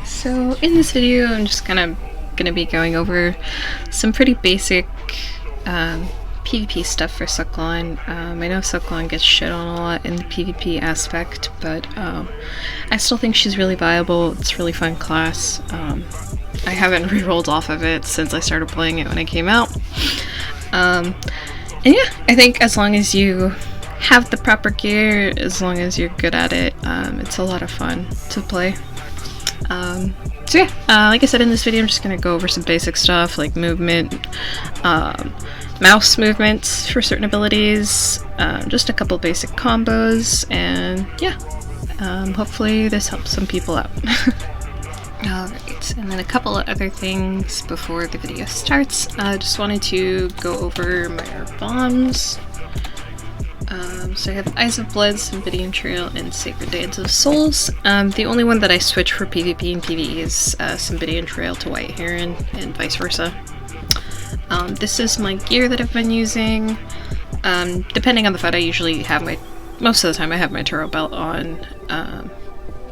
So in this video I'm just gonna be going over some pretty basic PvP stuff for Succ Lahn. I know Succ Lahn gets shit on a lot in the PvP aspect, but I still think she's really viable. It's a really fun class. I haven't re-rolled off of it since I started playing it when it came out. And yeah, I think as long as you have the proper gear, as long as you're good at it, it's a lot of fun to play. So yeah, like I said in this video, I'm just gonna go over some basic stuff like movement, mouse movements for certain abilities, just a couple basic combos, and yeah, hopefully this helps some people out. Alright, and then a couple of other things before the video starts. I just wanted to go over my bombs. So I have Eyes of Blood, Cymbidium Trail, and Sacred Dance of Souls. The only one that I switch for PvP and PvE is Cymbidium Trail to White Heron, and vice versa. This is my gear that I've been using. Depending on the fight, I usually have most of the time I have my Turo belt on,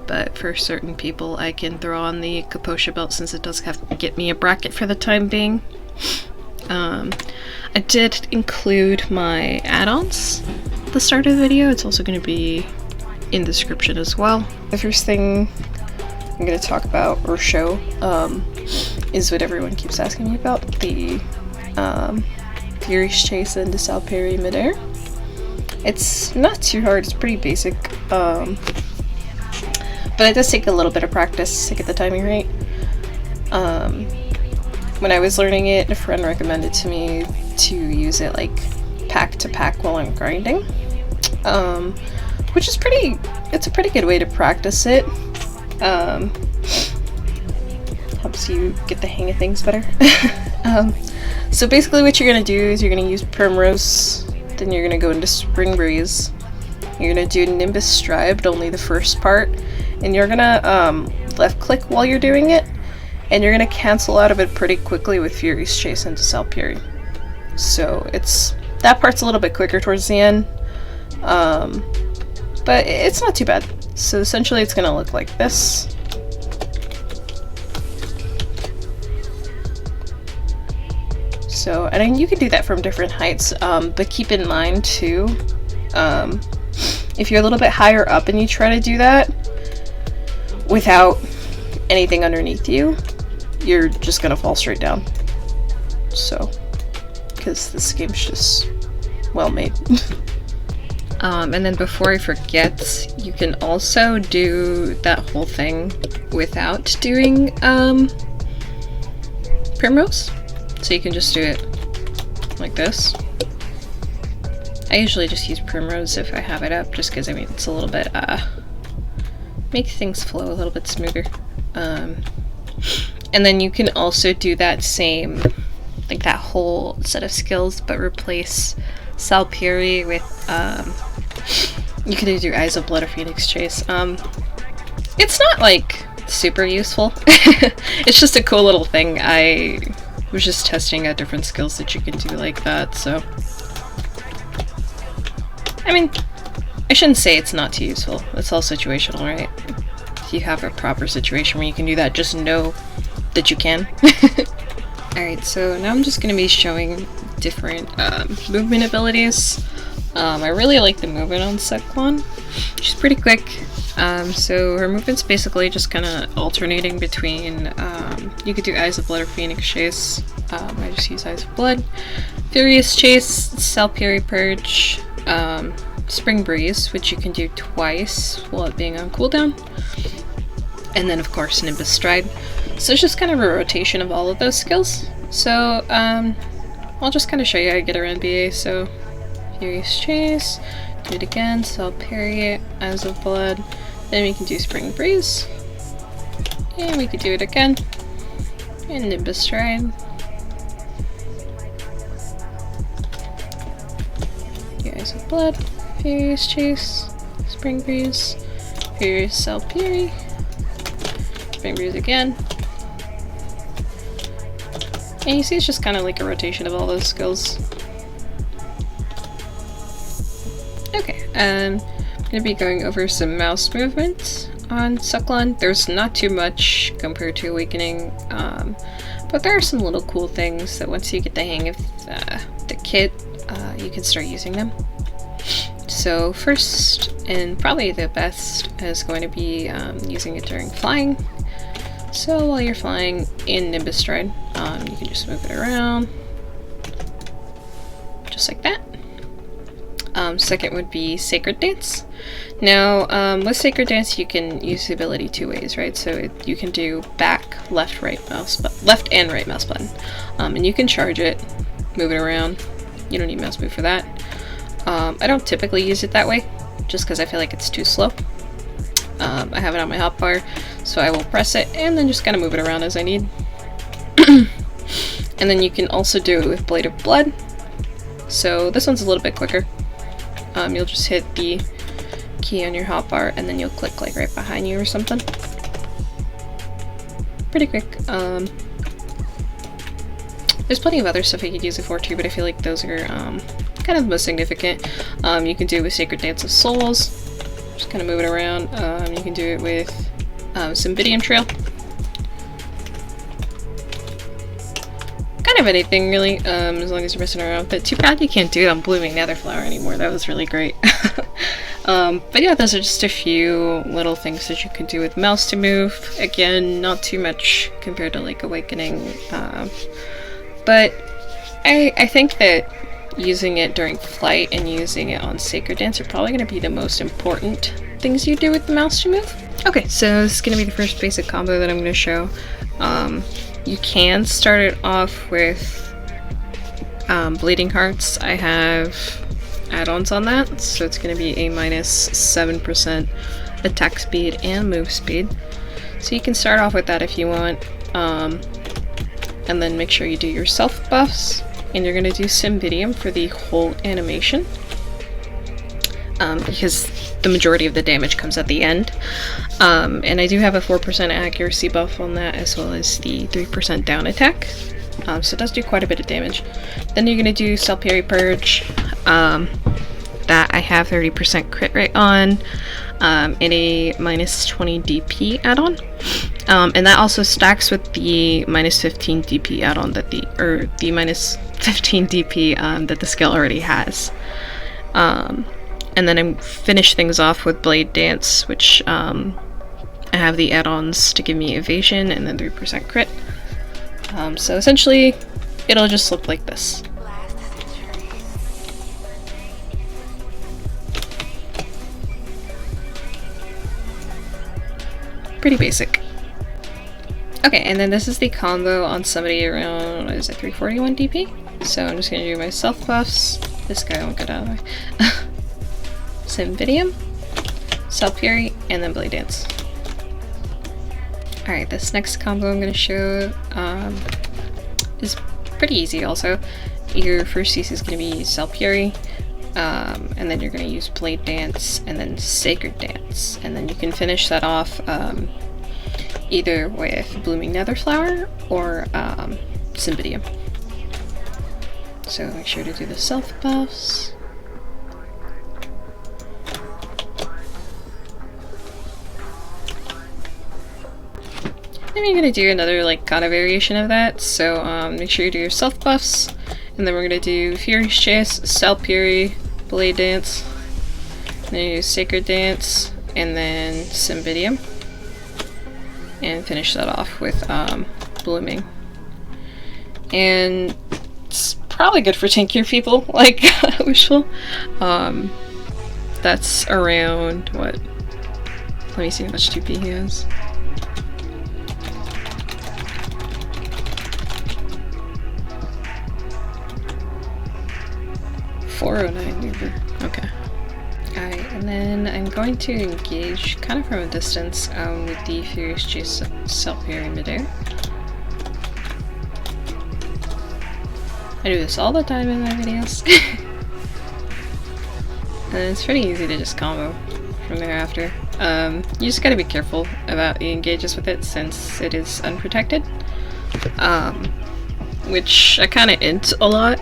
but for certain people I can throw on the Kaposha belt since it does have to get me a bracket for the time being. I did include my add-ons at the start of the video. It's also going to be in the description as well. The first thing I'm going to talk about or show is what everyone keeps asking me about, the Furious Chase and Desal Parry midair. It's not too hard, it's pretty basic, but it does take a little bit of practice to get the timing right. When I was learning it, a friend recommended to me to use it like pack to pack while I'm grinding, which is it's a pretty good way to practice it. Helps you get the hang of things better. So basically what you're going to do is you're going to use Primrose, then you're going to go into Spring Breeze, you're going to do Nimbus Stride, only the first part, and you're going to left click while you're doing it, and you're going to cancel out of it pretty quickly with Furious Chase and Desal Parry. So that part's a little bit quicker towards the end, but it's not too bad. So essentially it's going to look like this. So, and then you can do that from different heights, but keep in mind too, if you're a little bit higher up and you try to do that without anything underneath you, you're just gonna fall straight down. So, because this game's just well made. And then before I forget, you can also do that whole thing without doing Primrose. So you can just do it like this. I usually just use Primrose if I have it up, just because I mean it's a little bit makes things flow a little bit smoother. And then you can also do that same, like that whole set of skills, but replace Desal Parry with you can do Eyes of Blood or Phoenix Chase. It's not like super useful. It's just a cool little thing. I was just testing out different skills that you can do like that, so I mean, I shouldn't say it's not too useful. It's all situational, right? If you have a proper situation where you can do that, just know that you can. Alright, so now I'm just going to be showing different movement abilities. I really like the movement on Succ Lahn. She's pretty quick. So her movement's basically just kind of alternating between, you could do Eyes of Blood or Phoenix Chase. I just use Eyes of Blood. Furious Chase, Desal Parry Purge, Spring Breeze, which you can do twice while it being on cooldown. And then of course Nimbus Stride. So it's just kind of a rotation of all of those skills. So I'll just kind of show you how to get around BA. So Furious Chase, do it again, Desal Parry, Eyes of Blood, then we can do Spring Breeze, and we could do it again, and Nimbus Stride, Eyes of Blood, Furious Chase, Spring Breeze, Furious Desal Parry, Spring Breeze again, and you see it's just kind of like a rotation of all those skills. Okay, I'm going to be going over some mouse movements. on Succ Lahn. There's not too much compared to Awakening, but there are some little cool things that once you get the hang of the kit, you can start using them. So first, and probably the best, is going to be using it during flying. So while you're flying in Nimbus Stride, you can just move it around, just like that. Second would be Sacred Dance. Now, with Sacred Dance, you can use the ability two ways, right? So you can do back, left, right left and right mouse button, and you can charge it, move it around. You don't need mouse move for that. I don't typically use it that way, just because I feel like it's too slow. I have it on my hotbar, so I will press it and then just kind of move it around as I need. And then you can also do it with Blade of Blood. So this one's a little bit quicker. You'll just hit the key on your hotbar and then you'll click like right behind you or something. Pretty quick. There's plenty of other stuff you could use it for too, but I feel like those are kind of the most significant. You can do it with Sacred Dance of Souls. Just kind of move it around. You can do it with Cymbidium Trail. Kind of anything really, as long as you're messing around with it. Too bad you can't do it on Blooming Netherflower anymore. That was really great. But yeah, those are just a few little things that you can do with mouse to move. Again, not too much compared to like Awakening. But I think that using it during flight and using it on Sacred Dance are probably going to be the most important things you do with the mouse to move. Okay, so this is going to be the first basic combo that I'm going to show. You can start it off with Bleeding Hearts. I have add-ons on that, so it's going to be a minus 7% attack speed and move speed. So you can start off with that if you want, and then make sure you do your self buffs, and you're going to do Cymbidium for the whole animation, because the majority of the damage comes at the end. And I do have a 4% accuracy buff on that, as well as the 3% down attack. So it does do quite a bit of damage. Then you're going to do Self-Parry Purge, that I have 30% crit rate on, and a minus 20 DP add-on. And that also stacks with the minus 15 DP add-on that the minus 15 DP that the skill already has. And then I finish things off with Blade Dance, which I have the add-ons to give me evasion and then 3% crit. So essentially, it'll just look like this. Pretty basic. Okay, and then this is the combo on somebody around, what is it, 341 DP? So I'm just gonna do my self buffs. This guy won't get out of the way. Cymbidium, Self-Parry, and then Blade Dance. Alright, this next combo I'm going to show is pretty easy also. Your first use is going to be Self-Parry, and then you're going to use Blade Dance, and then Sacred Dance. And then you can finish that off either with Blooming Netherflower or Cymbidium. So make sure to do the self buffs. Then you're going to do another like kind of variation of that, so make sure you do your self buffs, and then we're going to do Furious Chase, Self-Parry, Blade Dance, then you do Sacred Dance, and then Cymbidium, and finish that off with Blooming. And it's probably good for tankier people, like Wishful. That's around, what? Let me see how much 2p he has. 409 Uber. Okay. Alright, and then I'm going to engage kind of from a distance with the Furious Chase Self-Parry midair. I do this all the time in my videos. And it's pretty easy to just combo from thereafter. You just gotta be careful about the engages with it since it is unprotected. Which I kinda int a lot.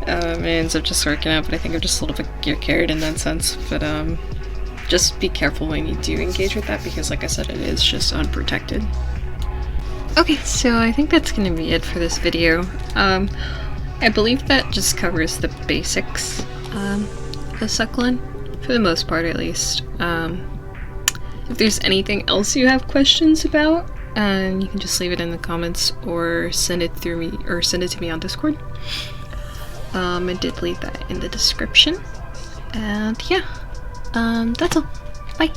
It ends up just working out, but I think I'm just a little bit gear carried in that sense. But just be careful when you do engage with that, because like I said, it is just unprotected. Okay, so I think that's gonna be it for this video. I believe that just covers the basics of Succ Lahn, for the most part at least. If there's anything else you have questions about, you can just leave it in the comments or send it through me, or send it to me on Discord. I did leave that in the description. And yeah, that's all. Bye!